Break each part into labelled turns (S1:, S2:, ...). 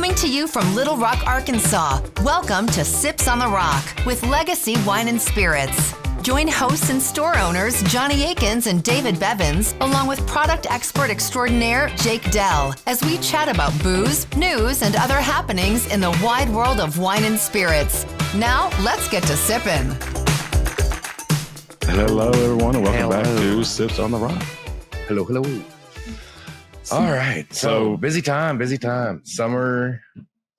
S1: Coming to you from Little Rock, Arkansas, welcome to Sips on the Rock with Legacy Wine and Spirits. Join hosts and store owners Johnny Akins and David Bevins, along with product expert extraordinaire Jake Dell, as we chat about booze, news, and other happenings in the wide world of wine and spirits. Now, let's get to sipping.
S2: Hello, everyone, and welcome back to Sips on the Rock.
S3: Hello. All right. So busy time. Summer,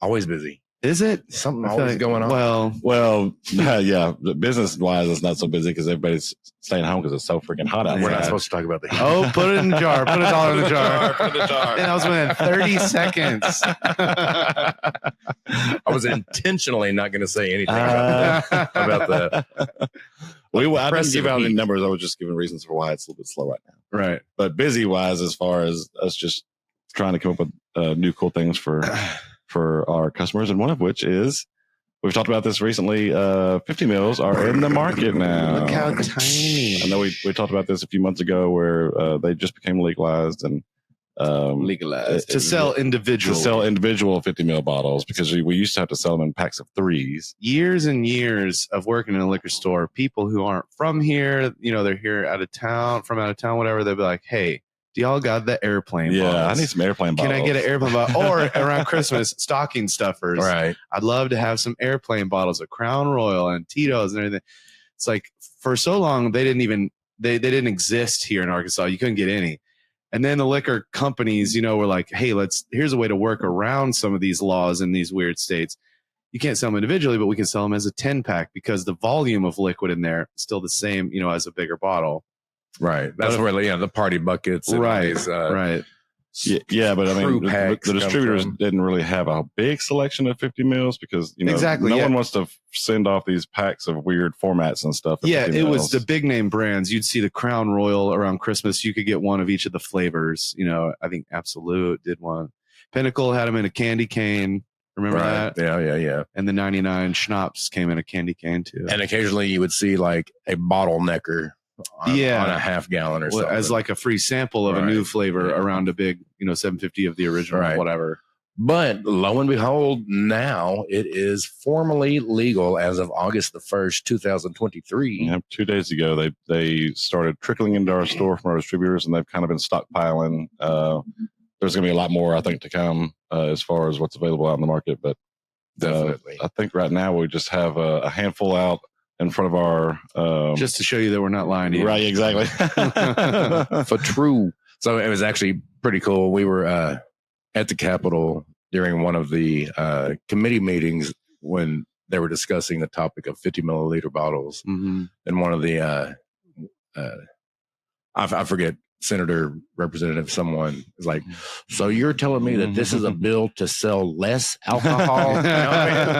S3: always busy.
S4: Is it?
S3: Something always going on.
S2: Well, yeah. Business-wise, it's not so busy because everybody's staying home because it's so freaking hot out.
S3: We're not supposed to talk about the heat.
S4: Oh, put it in the jar. Put $1 in the jar.
S3: Put it in the jar.
S4: And I was within 30 seconds.
S3: I was intentionally not going to say anything about that.
S2: I didn't give out any numbers. I was just giving reasons for why it's a little bit slow right now.
S4: Right.
S2: But busy-wise, as far as us just trying to come up with new cool things for our customers, and one of which is, we've talked about this recently, 50 mils are in the market now.
S4: Look how tiny.
S2: I know we talked about this a few months ago where they just became legalized and
S4: legalized to sell
S2: individual 50 mil bottles, because we used to have to sell them in packs of 3s.
S4: Years and years of working in a liquor store, people who aren't from here, they're here out of town, whatever, they'll be like, hey, do y'all got the airplane bottles?
S2: I need some airplane bottles.
S4: Can I get an airplane bottle? Or around Christmas, stocking stuffers.
S3: Right.
S4: I'd love to have some airplane bottles of Crown Royal and Tito's and everything. It's like, for so long, they didn't exist here in Arkansas. You couldn't get any. And then the liquor companies, were like, hey, here's a way to work around some of these laws in these weird states. You can't sell them individually, but we can sell them as a 10-pack because the volume of liquid in there is still the same, as a bigger bottle.
S3: Right. That's where the party buckets. And
S4: right.
S3: Right.
S2: Yeah, but I mean, the distributors didn't really have a big selection of 50 mils because, no one wants to send off these packs of weird formats and stuff.
S4: Yeah, it was the big name brands. You'd see the Crown Royal around Christmas. You could get one of each of the flavors. I think Absolute did one. Pinnacle had them in a candy cane. Remember that?
S3: Yeah.
S4: And the 99 Schnapps came in a candy cane too.
S3: And occasionally you would see like a bottlenecker. On a half gallon or something.
S4: As like a free sample of a new flavor around a big, 750 of the original, whatever.
S3: But lo and behold, now it is formally legal as of August the 1st, 2023.
S2: Yeah, 2 days ago, they started trickling into our store from our distributors, and they've kind of been stockpiling. There's going to be a lot more, I think, to come as far as what's available out in the market. But
S3: definitely,
S2: I think right now we just have a handful out in front of our
S4: just to show you that we're not lying to you.
S2: Right, exactly.
S3: For true. So it was actually pretty cool. We were at the Capitol during one of the committee meetings when they were discussing the topic of 50 milliliter bottles.
S4: Mm-hmm.
S3: And one of the I forget, Senator, Representative, someone is like, so you're telling me that this is a bill to sell less alcohol?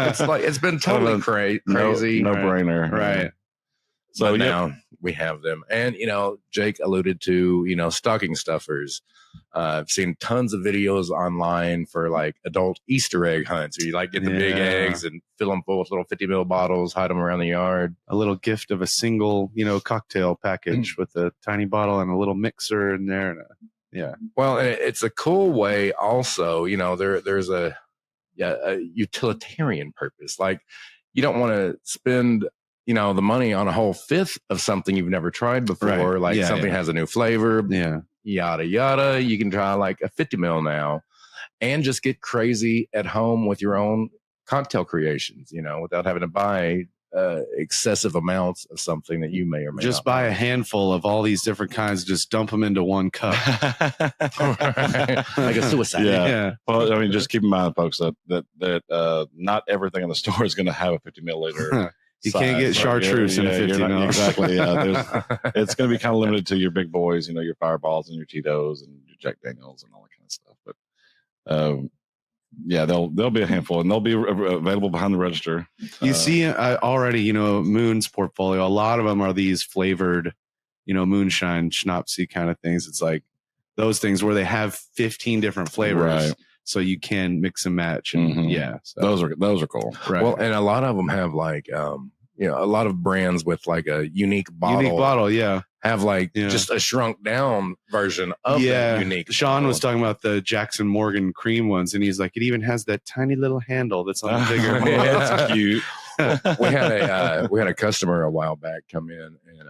S3: It's like, it's been totally crazy.
S2: No brainer.
S4: Right.
S3: So now we have them. And, Jake alluded to, stocking stuffers. I've seen tons of videos online for like adult Easter egg hunts where you like get the big eggs and fill them full of little 50 ml bottles, hide them around the yard.
S4: A little gift of a single, cocktail package with a tiny bottle and a little mixer in there.
S3: Well, it's a cool way also, there's a utilitarian purpose. Like you don't want to spend the money on a whole fifth of something you've never tried before. Right. Like something has a new flavor.
S4: Yeah.
S3: Yada, yada. You can try like a 50 mil now and just get crazy at home with your own cocktail creations, without having to buy excessive amounts of something that you may or may
S4: just
S3: not
S4: buy a handful of all these different kinds, just dump them into one cup.
S3: Like a suicide.
S2: Yeah. Well, I mean, just keep in mind, folks, that not everything in the store is going to have a 50 milliliter.
S4: You can't get chartreuse in a 50 mil.
S2: Exactly. It's going to be kind of limited to your big boys, your Fireballs and your Tito's and your Jack Daniels and all that kind of stuff. But there'll be a handful, and they'll be available behind the register.
S4: You see already, Moon's portfolio. A lot of them are these flavored, moonshine, schnapsy kind of things. It's like those things where they have 15 different flavors. Right. So you can mix and match, and
S2: those are cool.
S4: Right.
S3: Well, and a lot of them have like a lot of brands with like a unique bottle.
S4: Yeah.
S3: have like just a shrunk down version of that unique.
S4: Sean was talking about the Jackson Morgan cream ones, and he's like, it even has that tiny little handle that's on the bigger.
S2: That's cute.
S3: we had a customer a while back come in, and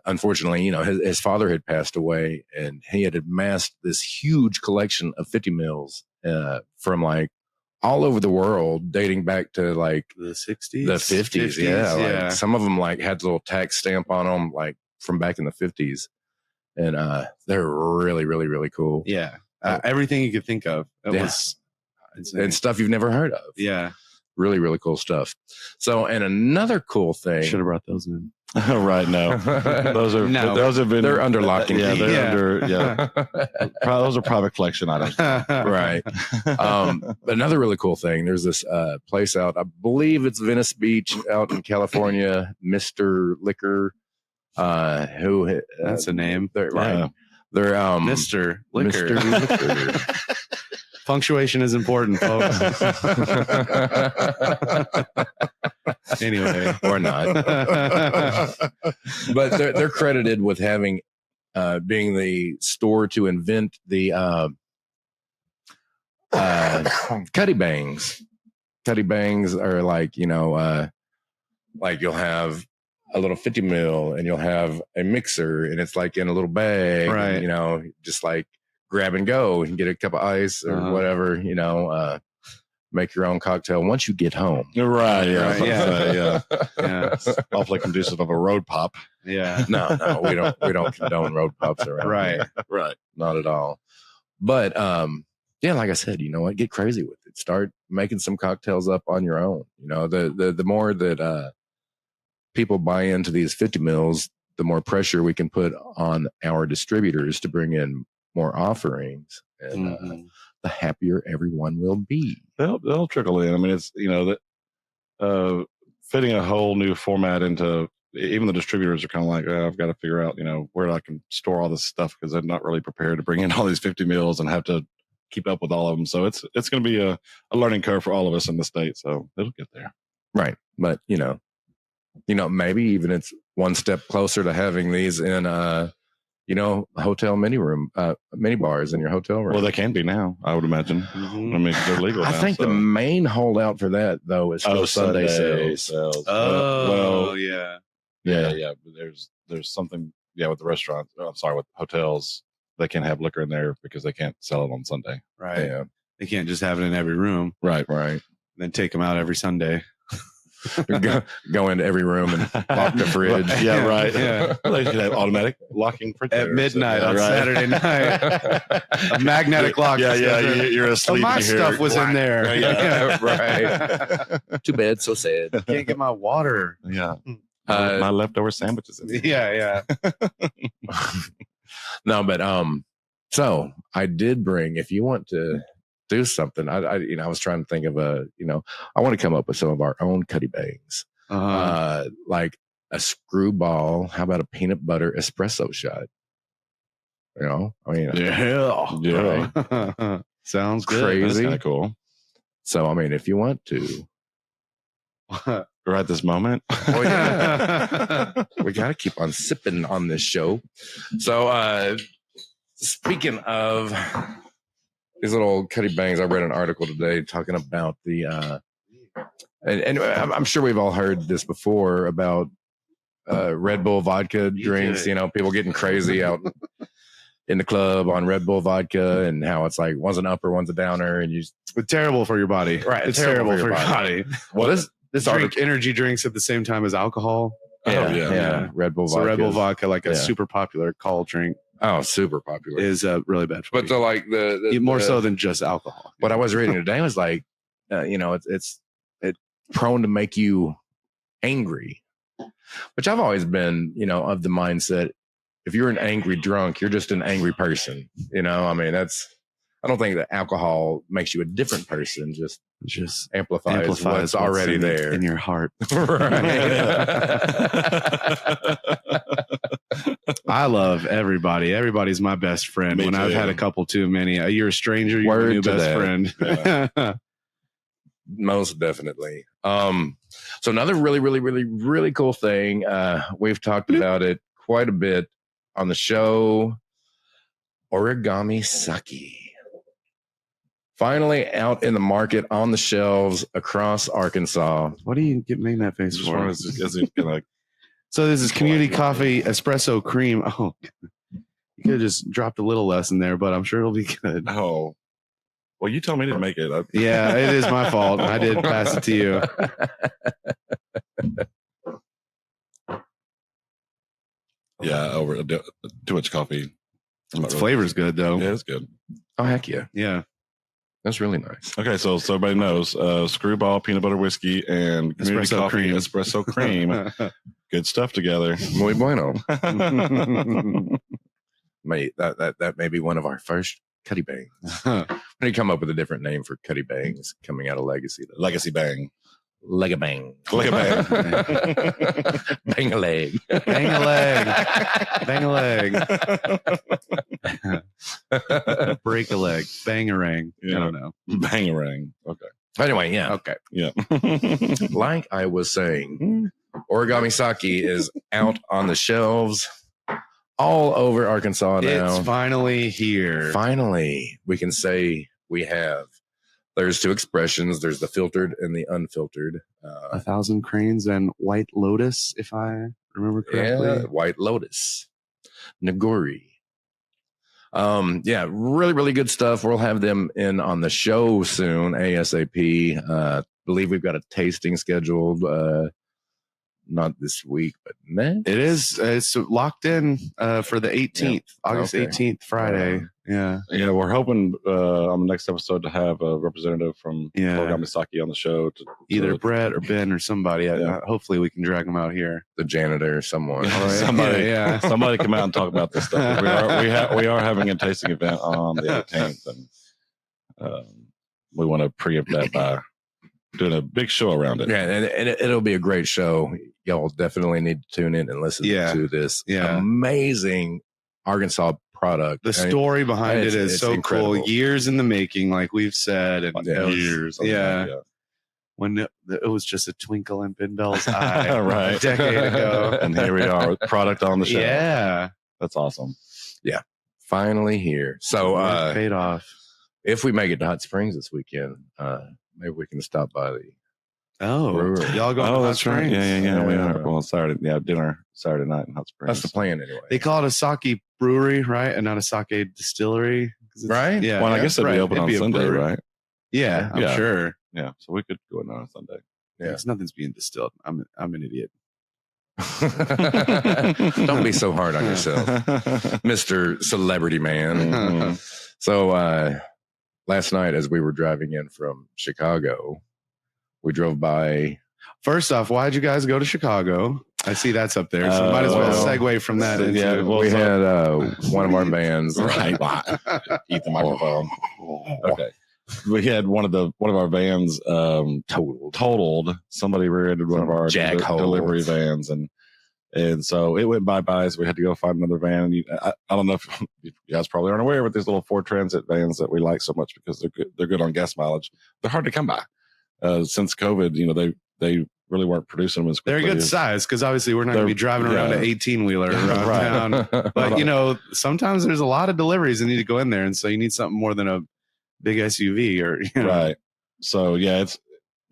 S3: unfortunately, his father had passed away, and he had amassed this huge collection of 50 mils from like all over the world, dating back to like
S4: the 60s,
S3: the 50s. Yeah, like some of them like had a little tax stamp on them, like from back in the 50s, and they're really, really, really cool.
S4: Yeah, everything you could think of. It was insane.
S3: And stuff you've never heard of.
S4: Yeah,
S3: really, really cool stuff. So, and another cool thing.
S4: Should have brought those in.
S2: Right, no. Those have been.
S3: They're under lock and key.
S2: Those are private collection items.
S3: Right. Another really cool thing. There's this place out. I believe it's Venice Beach out in California. Mr. Liquor. Who?
S4: That's a name.
S3: Right. They're
S4: Mr. Liquor. Mr. Liquor. Punctuation is important, folks. Anyway,
S3: or not. But they're credited with having being the store to invent the Cuddy Bangs. Cuddy Bangs are like, like you'll have a little 50 mil and you'll have a mixer and it's like in a little bag,
S4: right?
S3: And, just like grab and go and get a cup of ice or whatever, make your own cocktail once you get home.
S2: Right. Yeah.
S4: Right,
S2: yeah. It's awfully conducive of a road pop.
S4: Yeah.
S3: No, we don't condone road pops around.
S4: Right.
S3: Here.
S2: Right.
S3: Not at all. But, like I said, you know what, get crazy with it. Start making some cocktails up on your own. The more that, people buy into these 50 mils, the more pressure we can put on our distributors to bring in more offerings, and the happier everyone will be.
S2: They'll trickle in. I mean, it's fitting a whole new format into. Even the distributors are kind of like, I've got to figure out, where I can store all this stuff because they're not really prepared to bring in all these 50 mils and have to keep up with all of them. So it's going to be a learning curve for all of us in the state. So it'll get there.
S3: Right, but maybe even it's one step closer to having these in hotel mini bars in your hotel room.
S2: Well, they can be now, I would imagine. Mm-hmm. I mean, they're legal now.
S3: I think the main holdout for that, though, is still Sunday sales.
S4: Oh, yeah.
S2: There's something, with the restaurants. I'm sorry, with hotels, they can't have liquor in there because they can't sell it on Sunday.
S4: Right.
S3: Yeah.
S4: They can't just have it in every room.
S2: Right.
S4: And then take them out every Sunday.
S3: go into every room and lock the fridge.
S2: Yeah, right.
S4: Yeah.
S2: Well, they should have automatic locking fridge
S4: at midnight on Saturday night. A magnetic lock.
S2: Yeah. You're asleep.
S4: My stuff was in there.
S3: Yeah, right. Too bad. So sad.
S4: Can't get my water.
S2: Yeah. My leftover sandwiches. In there.
S3: Yeah. No, but so I did bring. If you want to do something, I was trying to think of I want to come up with some of our own Cuddy Bangs, like a screwball. How about a peanut butter espresso shot?
S2: Yeah.
S4: Right. Sounds good.
S2: Crazy. That's kind of cool.
S3: So, if you want to,
S2: right this moment,
S3: we got to keep on sipping on this show. So, speaking of these little Cuddy Bangs, I read an article today talking about the, and I'm sure we've all heard this before about Red Bull vodka drinks. People getting crazy out in the club on Red Bull vodka, and how it's like one's an upper, one's a downer, and it's
S4: terrible for your body.
S3: Right,
S4: it's terrible for your body.
S3: Well, this
S4: drink energy drinks at the same time as alcohol.
S3: Yeah. Red Bull vodka.
S4: So Red Bull vodka, like a super popular call drink.
S3: Oh, super popular.
S4: Is really bad for you.
S3: But the
S4: more so than just alcohol.
S3: What I was reading today was like, it's prone to make you angry, which I've always been, of the mindset. If you're an angry drunk, you're just an angry person. I don't think that alcohol makes you a different person. Just amplifies what's already there
S4: in your heart. I love everybody. Everybody's my best friend. When I've had a couple too many, you're a stranger. You're my new best friend.
S3: Yeah. Most definitely. So another really, really, really, really cool thing. We've talked about it quite a bit on the show. Origami Sake. Finally out in the market on the shelves across Arkansas.
S4: What do you get making that face
S2: Just
S4: for?
S2: wanted to- is it gonna-
S4: So this is community coffee espresso cream. Oh, you could have just dropped a little less in there, but I'm sure it'll be good.
S2: Oh, well, you told me to make it.
S4: Yeah, it is my fault. I did pass it to you.
S2: Yeah, over too much coffee.
S4: Its flavor's good though.
S2: Yeah, it's good.
S3: Oh, heck yeah.
S4: Yeah.
S3: That's really nice.
S2: Okay, so everybody knows Screwball peanut butter whiskey and community
S4: Espresso
S2: coffee
S4: cream.
S2: espresso cream. Good stuff together.
S3: Muy bueno. That may be one of our first Cuddy Bangs. We need to come up with a different name for Cuddy Bangs coming out of Legacy. Though.
S2: Legacy Bang.
S3: Leg-a-bang.
S2: Leg a bang.
S3: Bang a leg.
S4: Bang a leg. Bang a leg. Break a leg. Bangarang.
S2: Yeah.
S4: I don't know.
S2: Bangarang. Okay.
S3: Anyway, yeah.
S4: Okay.
S2: Yeah.
S3: Like I was saying, Origami Sake is out on the shelves all over Arkansas now.
S4: It's finally here.
S3: Finally, we can say we have. There's two expressions. There's the filtered and the unfiltered.
S4: 1,000 Cranes and White Lotus, if I remember correctly.
S3: Yeah, White Lotus, Nagori. Yeah, really, really good stuff. We'll have them in on the show soon, ASAP. Believe we've got a tasting scheduled. Not this week, but next.
S4: It is. It's locked in for the 18th, August
S3: Okay.
S4: 18th, Friday. Yeah.
S2: Yeah, we're hoping on the next episode to have a representative from
S4: Yeah.
S2: Origami Sake on the show.
S4: Either Brett or Ben or somebody.
S2: Yeah.
S4: Hopefully we can drag them out here.
S3: The janitor, someone.
S2: Yeah. Somebody-
S4: Yeah.
S2: Somebody come out and talk about this stuff. We are having a tasting event on the 18th, and we want to preempt that by doing a big show around it.
S3: Yeah, and it'll be a great show. Y'all definitely need to tune in and listen
S4: Yeah.
S3: to this
S4: Yeah.
S3: amazing Arkansas product.
S4: The story behind it is
S3: it's
S4: so
S3: incredible.
S4: cool. Years in the making, like we've said. And
S2: Years.
S4: Yeah. When it was just a twinkle in Ben Bell's eye
S2: Right.
S4: a decade ago.
S2: And here we are with product on the show.
S4: Yeah.
S2: That's awesome.
S3: Finally here. So
S4: Paid off.
S3: if we make it to Hot Springs this weekend, maybe we can stop by the
S4: Oh,
S3: brewery.
S4: y'all going to
S2: Oh,
S4: Hot
S2: that's right.
S4: Springs?
S2: Yeah. We
S3: Yeah.
S2: are. Well, Saturday. Yeah, dinner Saturday night in Hot Springs.
S3: That's the plan anyway.
S4: They call it a sake brewery, right? And not a sake distillery. 'Cause it's-
S3: Right?
S4: Yeah.
S2: Well, I
S4: yeah,
S2: guess they'd
S4: right.
S2: be open
S4: It'd
S2: on
S4: be a
S2: Sunday,
S4: brewery.
S2: right?
S4: Yeah, I'm
S2: Yeah.
S4: sure.
S2: Yeah. So we could go in on a Sunday.
S4: Yeah. Nothing's being distilled. I'm an idiot.
S3: Don't be so hard on yourself, Mr. Celebrity Man.
S2: Mhm.
S3: So last night, as we were driving in from Chicago, we drove by.
S4: First off, why'd you guys go to Chicago? I see that's up there. So might as well
S2: well,
S4: segue from that into
S2: yeah, well,
S3: We
S2: so-
S3: had one of our vans.
S2: Right. Eat the microphone. Okay. We had one of our vans totaled. Somebody rear-ended one of our
S3: Jackholes.
S2: delivery vans, and so it went bye-bye. So we had to go find another van. And I don't know if you guys probably aren't aware, but these little Ford Transit vans that we like so much because they're good on gas mileage. They're hard to come by. Since COVID, they really weren't producing them as
S4: They're a
S2: quickly.
S4: good size because obviously we're not going to
S2: They're-
S4: be driving around
S2: yeah.
S4: an 18-wheeler around
S2: Right.
S4: town. But, sometimes there's a lot of deliveries that need to go in there. And so you need something more than a big SUV or,
S2: Right. So yeah,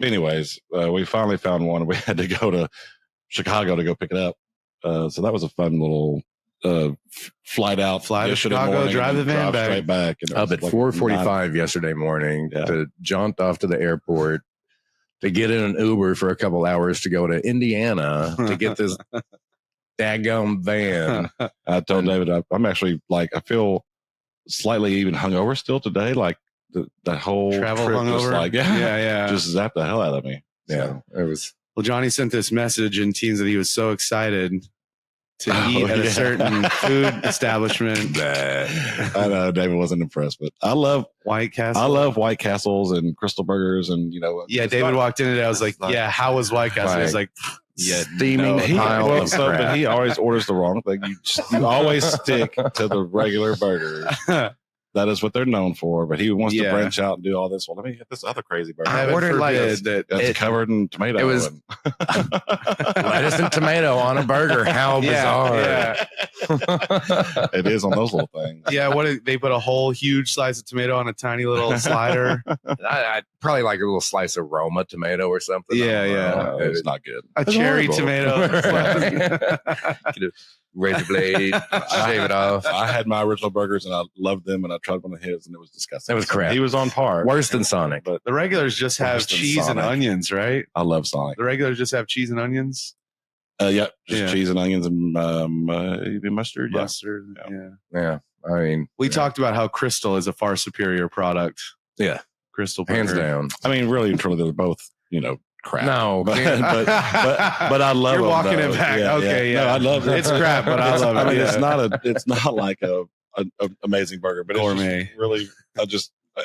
S2: anyways, we finally found one. We had to go to Chicago to go pick it up. So that was a fun little flight out.
S4: Fly to
S2: yesterday
S4: Chicago,
S2: morning
S4: drive
S2: and
S4: the van
S2: drive
S4: back.
S2: straight back. And it
S3: Up
S2: was
S3: at
S2: like
S3: 4:45 yesterday morning
S2: Yeah.
S3: to jaunt off to the airport to get in an Uber for a couple hours to go to Indiana to get this daggum van.
S2: I told David, I'm actually I feel slightly even hungover still today. Like that whole
S4: Travel
S2: trip
S4: hungover.
S2: just
S4: Yeah.
S2: just zapped the hell out of me.
S3: Yeah, it was.
S4: Well, Johnny sent this message in Teens that he was so excited to
S2: Oh,
S4: eat at
S2: yeah.
S4: a certain food establishment.
S2: I know David wasn't impressed, but I love
S4: White Castle.
S2: White Castles and Crystal Burgers, and
S4: Yeah,
S2: it's
S4: David
S2: not-
S4: walked in and I was like,
S2: like-
S4: yeah, how was White Castle? He was like, yeah,
S3: Steaming
S2: He,
S3: pile
S2: well,
S3: of
S2: so,
S3: crap.
S2: but he always orders the wrong thing. You always stick to the regular burger. That is what they're known for. But he wants to
S4: Yeah.
S2: branch out and do all this. Well, let me get this other crazy burger.
S3: I
S4: Heaven
S3: ordered like
S4: forbid that
S2: It's covered in tomato.
S3: it was- lettuce and tomato on a burger. How bizarre!
S4: Yeah.
S2: It is on those little things.
S4: Yeah, they put a whole huge slice of tomato on a tiny little slider.
S3: I probably like a little slice of Roma tomato or something.
S4: Yeah,
S3: I don't
S4: yeah.
S3: know.
S2: It's not good.
S4: A
S3: It's
S4: cherry
S3: horrible.
S4: tomato.
S3: Get a razor blade, shave it off.
S2: I had my original burgers and I loved them, and I tried one of his and it was disgusting.
S3: It was crap.
S2: He was on par.
S3: Worse than Sonic.
S2: But
S4: The regulars just have
S2: Worse than
S4: cheese and
S2: Sonic.
S4: onions, right?
S2: I love Sonic.
S4: The regulars just have cheese and onions,
S2: Yep, just
S4: Yeah.
S2: cheese and onions and maybe mustard. Yeah.
S4: mustard.
S2: Yeah.
S4: Yeah.
S3: Yeah, I mean,
S4: We talked about how Crystal is a far superior product.
S3: yeah,
S4: Crystal
S3: hands
S4: burger.
S3: down.
S2: I mean, really and truly, they're both crap.
S3: No,
S2: but I love.
S4: You're
S2: them,
S4: walking
S2: though.
S4: it back. Okay, yeah.
S2: No, I love it.
S4: It's crap, but I love it.
S2: I mean,
S4: Yeah.
S2: it's not like a amazing burger, but
S4: Gourmet.
S2: it's just really.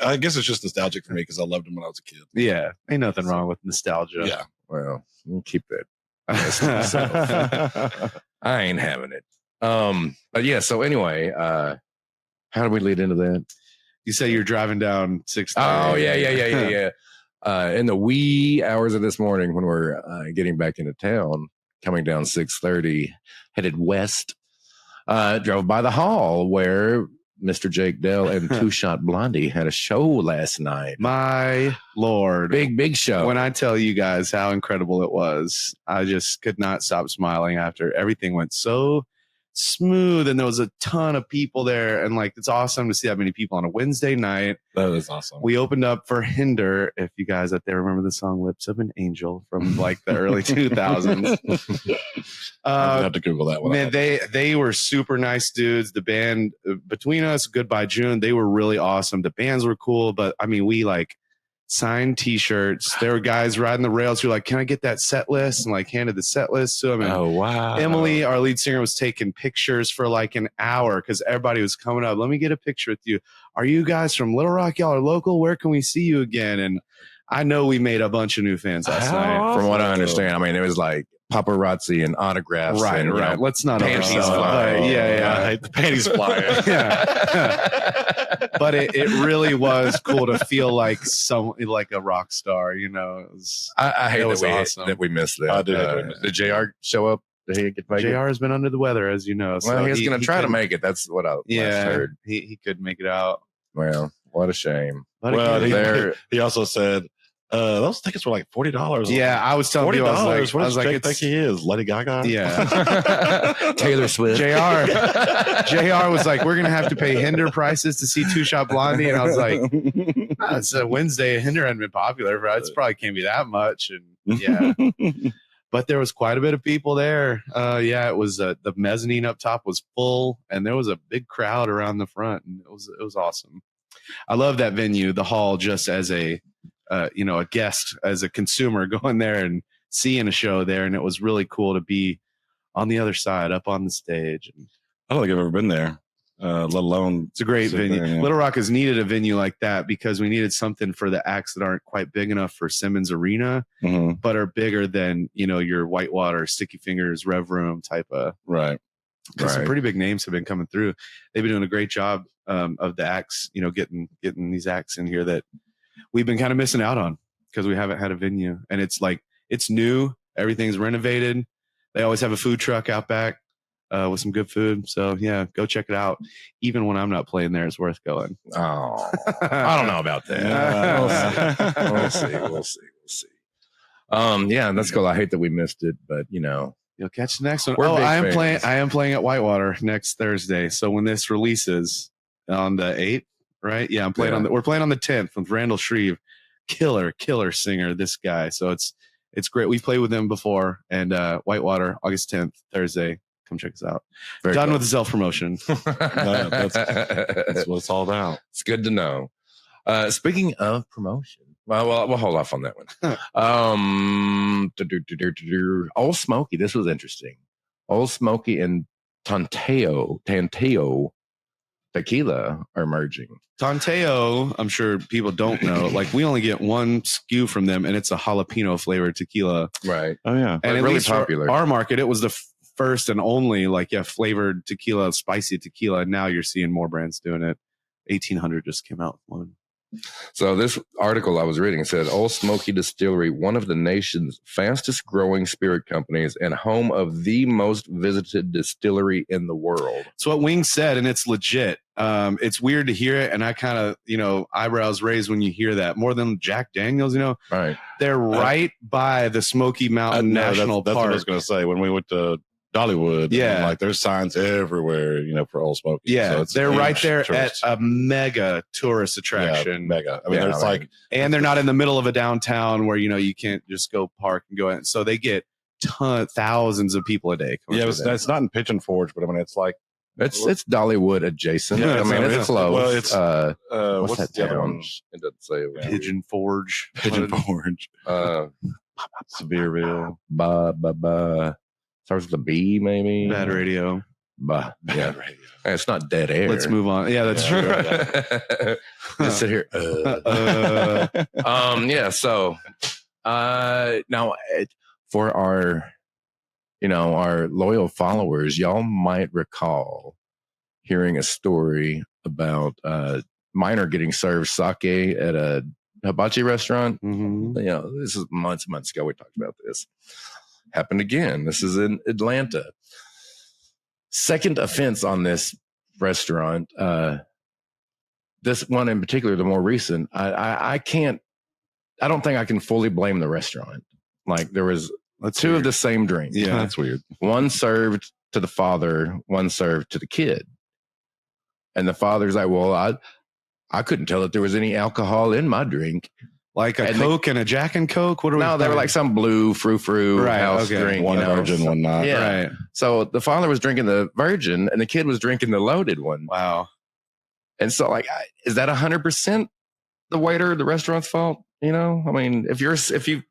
S2: I guess it's just nostalgic for me because I loved them when I was a kid.
S4: Yeah, ain't nothing wrong with nostalgia.
S2: Yeah.
S3: well, you keep that. I ain't having it. But yeah. So anyway, how do we lead into that?
S4: You say you're driving down 6th.
S3: Oh yeah. In the wee hours of this morning, when we're getting back into town, coming down 6:30, headed west, drove by the hall where Mr. Jake Dell and Two Shot Blondie had a show last night.
S4: My Lord.
S3: Big show.
S4: When I tell you guys how incredible it was, I just could not stop smiling after everything went so smooth and there was a ton of people there. And like, it's awesome to see that many people on a Wednesday night.
S2: That is awesome.
S4: We opened up for Hinder. If you guys out there remember the song Lips of an Angel from like the early 2000s.
S2: I have to Google that one.
S4: Man, they were super nice dudes. The band between us, Goodbye June, they were really awesome. The bands were cool, but I mean, we like signed T-shirts. There were guys riding the rails who were like, "Can I get that set list?" And like handed the set list to them. And
S2: Oh wow,
S4: Emily, our lead singer, was taking pictures for like an hour because everybody was coming up. Let me get a picture with you. Are you guys from Little Rock? Y'all are local. Where can we see you again? And I know we made a bunch of new fans last night.
S3: From what I understand, I mean, it was like paparazzi and autographs.
S4: Right,
S3: and,
S4: right. Let's not
S3: panties
S4: oversell it.
S3: flying.
S4: But yeah.
S2: I hate the panties flying.
S4: Yeah. But it really was cool to feel like a rock star, you know. It was,
S3: I hate
S4: It was
S3: that
S4: awesome.
S3: that we missed that.
S2: I do hate that we missed
S3: Did JR show up? Did he get make it?
S4: JR has been under the weather, as you know.
S3: Well, he's going to try to
S4: couldn't-
S3: make it. That's what I last heard.
S4: he couldn't make it out.
S3: Well, what a shame.
S4: But
S2: Well,
S4: again,
S3: There-
S2: he also said those tickets were like $40.
S4: yeah, I was telling
S2: $40.
S4: you, I
S2: What
S4: was
S2: does
S4: like,
S2: Jake think he is? Lady Gaga?
S4: yeah.
S3: Taylor Swift.
S4: JR was like, we're gonna have to pay Hinder prices to see Two Shot Blondie, and I was like, it's a Wednesday. Hinder hadn't been popular, but it's probably can't be that much. And yeah, but there was quite a bit of people there. Yeah, it was the mezzanine up top was full, and there was a big crowd around the front, and it was awesome. I love that venue, the hall, just as a a guest, as a consumer going there and seeing a show there, and it was really cool to be on the other side, up on the stage. And
S2: I don't think I've ever been there, let alone.
S4: it's a great
S2: sit
S4: venue.
S2: there, yeah.
S4: Little Rock has needed a venue like that because we needed something for the acts that aren't quite big enough for Simmons Arena,
S2: Mhm.
S4: but are bigger than your Whitewater, Sticky Fingers, Rev Room type of.
S2: Right.
S4: Because some
S3: Right.
S4: pretty big names have been coming through. They've been doing a great job of the acts, getting these acts in here that we've been kind of missing out on because we haven't had a venue. And it's new. Everything's renovated. They always have a food truck out back with some good food. So yeah, go check it out. Even when I'm not playing there, it's worth going.
S3: Oh, I don't know about that. We'll see. Yeah, that's cool. I hate that we missed it, but
S4: You'll catch the next one.
S3: We're big
S4: I
S3: fans.
S4: am playing at Whitewater next Thursday. So when this releases on the 8th, right? Yeah, we're playing on the 10th with Randall Shreve. Killer singer, this guy. So it's great. We've played with him before, and Whitewater, August 10th, Thursday. Come check us out.
S3: Very
S4: Done
S3: cool.
S4: with the self-promotion.
S2: That's what it's all about.
S3: It's good to know. Speaking of promotion, well, we'll hold off on that one. Old Smoky, this was interesting. Old Smoky and Tanteo tequila are merging.
S4: Tanteo, I'm sure people don't know. Like, we only get one SKU from them, and it's a jalapeno flavored tequila.
S3: Right.
S2: Oh yeah.
S4: And at
S3: really
S4: least for
S3: popular.
S4: our market, it was the first and only flavored tequila, spicy tequila. And now you're seeing more brands doing it. 1800 just came out with one.
S3: So this article I was reading said Old Smoky Distillery, one of the nation's fastest growing spirit companies and home of the most visited distillery in the world.
S4: It's what Wing said, and it's legit. It's weird to hear it, and I kind of, eyebrows raised when you hear that. More than Jack Daniels,
S3: Right.
S4: They're right by the Smoky Mountain National
S2: that's
S4: Park.
S2: what I was going to say. When we went to Dollywood,
S4: Yeah.
S2: like there's signs everywhere, for Old Smoky.
S4: Yeah,
S2: so it's
S4: they're right
S2: huge
S4: there
S2: tourist.
S4: at a mega tourist attraction.
S2: Yeah, mega. I mean,
S3: Yeah,
S2: it's
S3: right.
S4: And they're not in the middle of a downtown where you can't just go park and go in. So they get thousands of people a day.
S2: Yeah, it's not in Pigeon Forge, but I mean, it's like
S3: It's Dollywood adjacent.
S2: Yeah,
S3: I mean, it's close.
S2: Well, it's
S3: what's that
S2: the other
S3: town?
S2: one?
S3: It doesn't say.
S4: Pigeon Forge.
S2: Pigeon Forge, Sevierville.
S3: Starts with a B, maybe.
S4: Bad radio.
S3: Bah. Yeah. It's not dead air.
S4: Let's move on. Yeah, that's true.
S3: Just sit here. Yeah. So, now for our loyal followers, y'all might recall hearing a story about Minor getting served sake at a hibachi restaurant.
S4: Mhm.
S3: This is months ago. We talked about this. Happened again. This is in Atlanta. Second offense on this restaurant. This one in particular, the more recent, I don't think I can fully blame the restaurant. Like there was two of the same drink.
S4: Yeah.
S2: That's weird.
S3: One served to the father, one served to the kid. And the father's like, well, I couldn't tell that there was any alcohol in my drink.
S4: Like a Coke and a Jack and Coke? What are we
S3: No, they were
S4: playing?
S3: like some blue frou-frou house drink.
S2: One virgin, one not.
S3: Yeah.
S4: Right.
S3: So the father was drinking the virgin and the kid was drinking the loaded one.
S4: Wow.
S3: And so is that 100% the waiter, the restaurant's fault? I mean, if you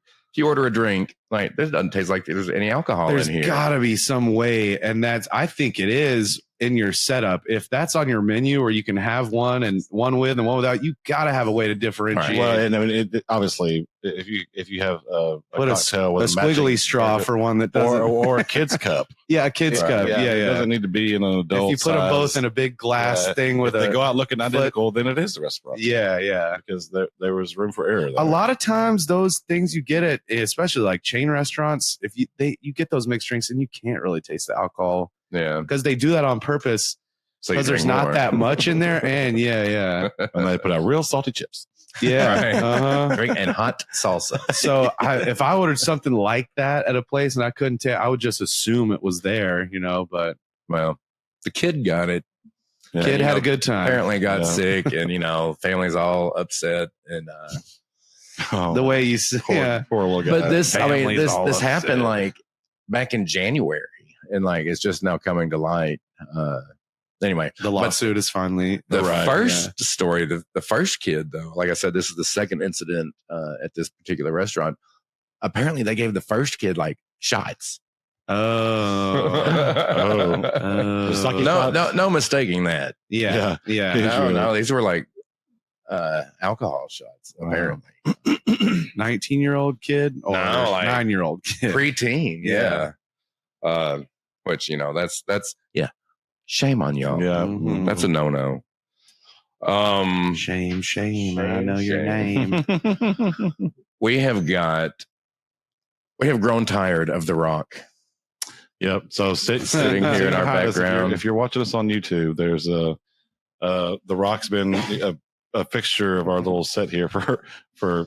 S3: order a drink, like this doesn't taste like there's any alcohol
S4: There's
S3: in here.
S4: gotta be some way. And I think it is in your setup. If that's on your menu or you can have one and one with and one without, you gotta have a way to differentiate.
S2: Well, and I mean, obviously, if you have a
S4: Put
S2: cocktail
S4: a
S2: with
S4: squiggly
S2: matching-
S4: straw for one that doesn't.
S2: or a kid's cup.
S4: Yeah, a kid's
S2: Right.
S4: cup. Yeah,
S2: It
S4: yeah.
S2: doesn't need to be in an adult.
S4: If you put them both in a big glass thing with
S2: if they go out looking identical, then it is the restaurant.
S4: yeah.
S2: Because there was room for error. There.
S4: A lot of times, those things you get at, especially like chain restaurants, if you get those mixed drinks and you can't really taste the alcohol
S3: Yeah.
S4: because they do that on purpose
S3: So you
S4: because there's
S3: drink
S4: not
S3: more.
S4: that much in there. And yeah,
S2: and they put out real salty chips.
S3: Right.
S4: Uh-huh.
S3: Drink and hot salsa.
S4: So if I ordered something like that at a place and I couldn't tell, I would just assume it was there, But
S3: Well, the kid got it.
S2: Yeah,
S4: kid had a good time.
S3: Apparently got
S2: Yeah.
S3: sick, and family's all upset. And
S2: Oh,
S4: The way you
S2: poor,
S4: yeah.
S2: poor little guy.
S3: but this
S2: Family's all
S3: this happened
S2: upset.
S3: like back in January, and like it's just now coming to light. Anyway,
S4: The lawsuit is finally
S3: the
S2: Right,
S3: first story, the first kid though, like I said, this is the second incident at this particular restaurant. Apparently, they gave the first kid like shots.
S4: Oh.
S2: Just like you
S3: No,
S2: thought.
S3: no mistaking that.
S4: Yeah.
S3: No, these were like alcohol shots.
S2: Wow.
S3: Apparently,
S4: 19-year-old kid or
S3: No, like
S4: 9-year-old kid.
S3: preteen. Yeah. Which that's shame on y'all.
S2: Yeah.
S4: Mhm.
S3: That's a no.
S4: Shame. I
S3: Shame,
S4: know your
S3: shame.
S4: name.
S3: We have grown tired of The Rock.
S2: Yep. So
S3: Sitting here in our background.
S2: If you're watching us on YouTube, there's the Rock's been a fixture of our little set here for
S3: A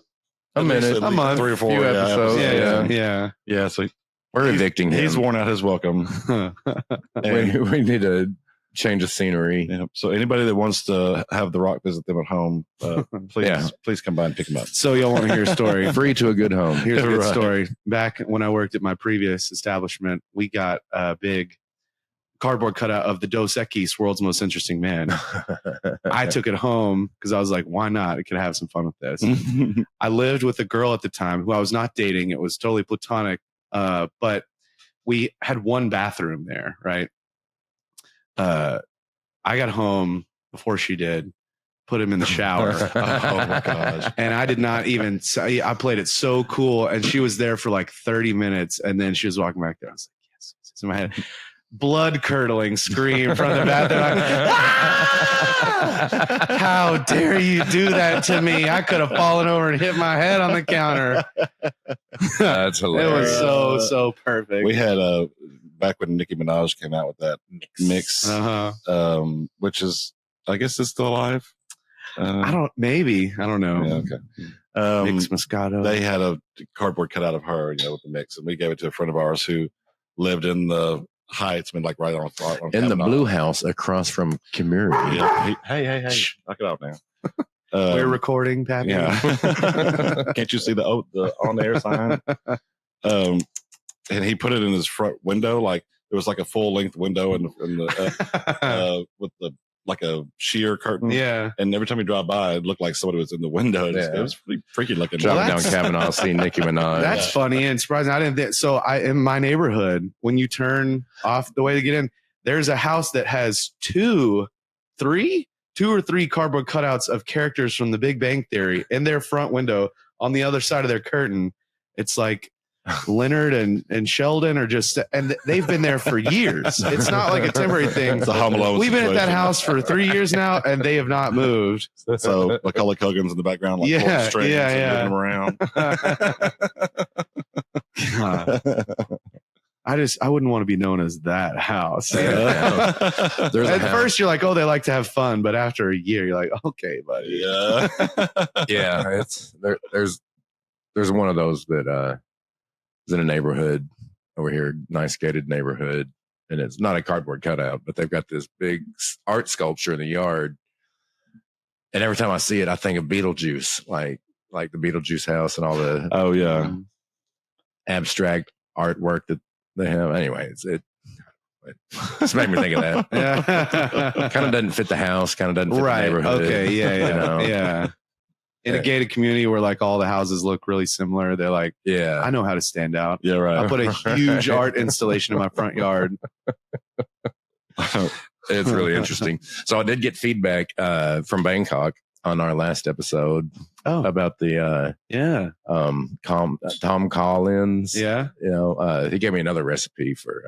S2: at least-
S3: minute,
S2: at
S3: a
S2: least
S3: month,
S2: 3 or 4
S3: few episodes.
S4: Yeah.
S2: Yeah. So
S3: We're evicting him.
S2: he's worn out his welcome. And,
S3: we need to change the scenery.
S2: yeah, so anybody that wants to have the Rock visit them at home, please come by and pick him up.
S4: So y'all want to hear a story?
S3: Free to a good home.
S4: Here's a good
S2: Right.
S4: story. Back when I worked at my previous establishment, we got a big cardboard cutout of the Dos Equis, World's Most Interesting Man. I took it home because I was like, why not? I could have some fun with this. I lived with a girl at the time who I was not dating. It was totally platonic. But we had one bathroom there, right? I got home before she did, put him in the shower.
S2: Oh my gosh.
S4: And I did not even say, I played it so cool. And she was there for like 30 minutes. And then she was walking back there. I was like, yes. In my head. blood curdling scream from the bathroom. Like, how dare you do that to me? I could have fallen over and hit my head on the counter.
S3: That's hilarious.
S4: It was so perfect.
S2: We had back when Nicki Minaj came out with that mix, which is, I guess, it's still alive.
S4: I don't know.
S2: Yeah, okay.
S4: Mix Moscato.
S2: They had a cardboard cutout of her, with the mix, and we gave it to a friend of ours who lived in the Heights, right on
S3: in the Blue House across from Community.
S2: Yeah. Hey, knock it out now.
S4: We're recording, Pappy.
S2: Yeah. Can't you see the on the air sign? And he put it in his front window, like it was like a full length window in the with the like a sheer curtain.
S4: Yeah.
S2: And every time you drive by, it looked like somebody was in the window. It was pretty freaky looking.
S3: Driving down Kavanaugh, seeing Nicki Minaj.
S4: That's funny and surprising. I didn't. So in my neighborhood, when you turn off the way to get in, there's a house that has two or three cardboard cutouts of characters from The Big Bang Theory in their front window. On the other side of their curtain, it's like Leonard and Sheldon are just, and they've been there for years. It's not like a temporary thing.
S2: It's a Home Alone
S4: We've been at that
S2: situation.
S4: house for 3 years now, and they have not moved.
S2: So Macaulay Culkin's in the background, like pulling strings and moving around.
S4: I wouldn't want to be known as that house.
S3: There's
S4: First, you're like, oh, they like to have fun, but after a year, you're like, okay, buddy.
S2: Yeah.
S3: Yeah, it's there's one of those that is in a neighborhood over here, nice gated neighborhood, and it's not a cardboard cutout, but they've got this big art sculpture in the yard. And every time I see it, I think of Beetlejuice, like the Beetlejuice house and all the abstract artwork that they have. Anyway, it just made me think of that.
S4: Yeah.
S3: Kind of doesn't fit the house, kind of doesn't fit the neighborhood.
S4: Okay. Yeah. Yeah. In a gated community where like all the houses look really similar, they're like, I know how to stand out.
S2: Yeah, right.
S4: I'll put a huge art installation in my front yard.
S3: It's really interesting. So I did get feedback from Bangkok on our last episode about the Tom Collins.
S4: Yeah.
S3: He gave me another recipe for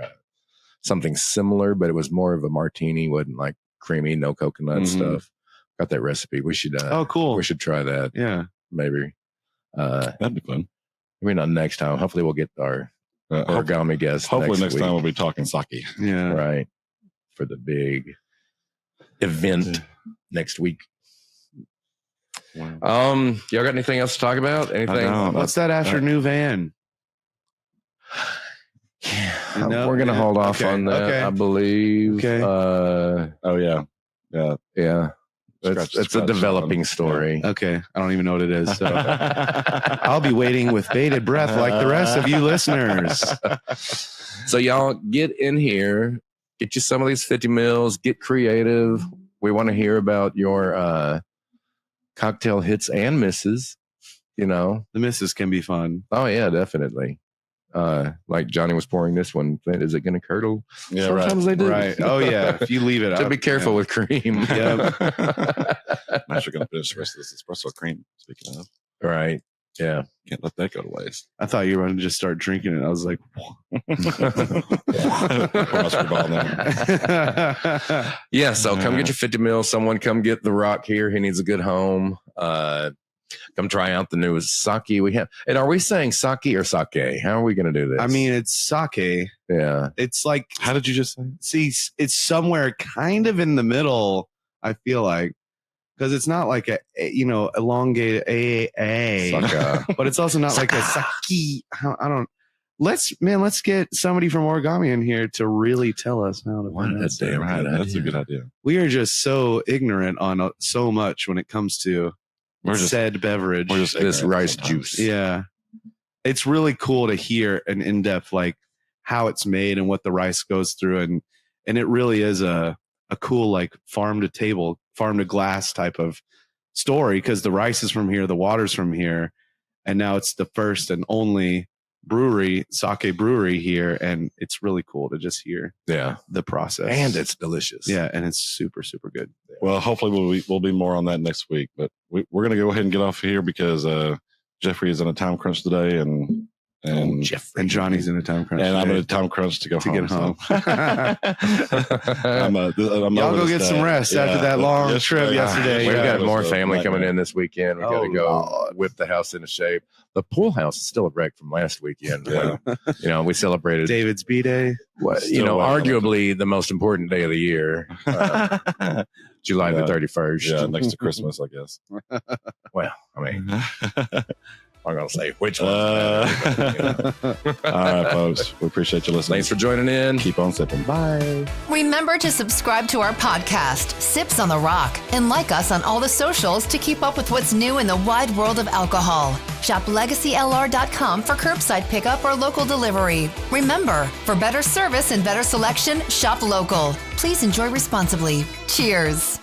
S3: something similar, but it was more of a martini, wasn't like creamy, no coconut stuff. Got that recipe. We should
S4: cool.
S3: We should try that.
S4: Yeah.
S3: Maybe.
S2: That'd be fun.
S3: Maybe not next time. Hopefully we'll get our origami guest.
S2: Hopefully next
S3: week.
S2: time we'll be talking sake.
S4: Yeah.
S3: Right. For the big event next week.
S2: Wow.
S3: Y'all got anything else to talk about? Anything?
S4: What's that after new van?
S3: Yeah, we're gonna hold off on that. I believe.
S4: Okay.
S2: Yeah.
S3: It's a developing story.
S4: Okay. I don't even know what it is. So I'll be waiting with bated breath like the rest of you listeners.
S3: So y'all get in here, get you some of these 50 mils, get creative. We want to hear about your cocktail hits and misses.
S4: The misses can be fun.
S3: Oh yeah, definitely. Like Johnny was pouring this one. Is it going to curdle?
S2: Yeah,
S3: sometimes they do.
S4: Right. Oh yeah. If you leave it
S3: So
S4: up,
S3: be careful with cream.
S4: Yeah.
S2: I'm actually going to finish the rest of this espresso cream. Speaking of,
S3: Right. Yeah.
S2: can't let that go to waste.
S4: I thought you were going to just start drinking it. I was like,
S3: Yeah. So come get your 50 mil. Someone come get the Rock here. He needs a good home. Come try out the newest sake we have. And are we saying sake or sake? How are we going to do this?
S4: I mean, it's sake.
S3: Yeah.
S4: It's like,
S2: How did you just say?
S4: see, it's somewhere kind of in the middle, I feel like, because it's not like a elongated
S3: Sake.
S4: but it's also not like a sake. I don't. Let's get somebody from Origami in here to really tell us how to.
S3: What a
S4: pronounce it.
S3: damn
S2: Right,
S3: good
S2: that's a
S3: idea.
S2: good idea.
S4: We are just so ignorant on so much when it comes to said beverage.
S2: We're just
S3: This
S2: ignorant
S3: rice
S2: sometimes.
S3: juice.
S4: Yeah. It's really cool to hear an in-depth, like how it's made and what the rice goes through. And it really is a cool, like farm to table, farm to glass type of story. Cause the rice is from here, the water's from here. And now it's the first and only sake brewery here. And it's really cool to just hear
S3: Yeah.
S4: the process.
S3: And it's delicious.
S4: yeah. And it's super, super good.
S2: Well, hopefully we'll be more on that next week. But we're going to go ahead and get off here because Jeffrey is in a time crunch today, and And
S3: Jeffrey.
S4: And Johnny's in a time crunch.
S2: and I'm
S4: today
S2: in a time crunch to go
S4: to
S2: home.
S4: get home.
S2: So. I'm
S4: Y'all
S2: over
S4: go
S2: this
S4: get some
S2: day.
S4: rest after that long trip yesterday.
S3: We've
S4: Yeah.
S3: got more
S2: It was a
S3: family coming
S2: nightmare.
S3: in this weekend. We got to
S4: Oh,
S3: go
S4: Lord.
S3: whip the house into shape. The pool house is still a wreck from last weekend.
S2: Yeah.
S3: We celebrated,
S4: David's B-Day.
S2: Still waiting on it.
S3: arguably the most important day of the year, July the
S2: Yeah.
S3: 31st.
S2: Yeah, next to Christmas, I guess.
S3: Well, I mean, I'm going to say which one.
S2: All right, folks. We appreciate you listening.
S3: Thanks for joining in.
S2: Keep on sipping.
S3: Bye.
S1: Remember to subscribe to our podcast, Sips on the Rock, and like us on all the socials to keep up with what's new in the wide world of alcohol. Shop LegacyLR.com for curbside pickup or local delivery. Remember, for better service and better selection, shop local. Please enjoy responsibly. Cheers.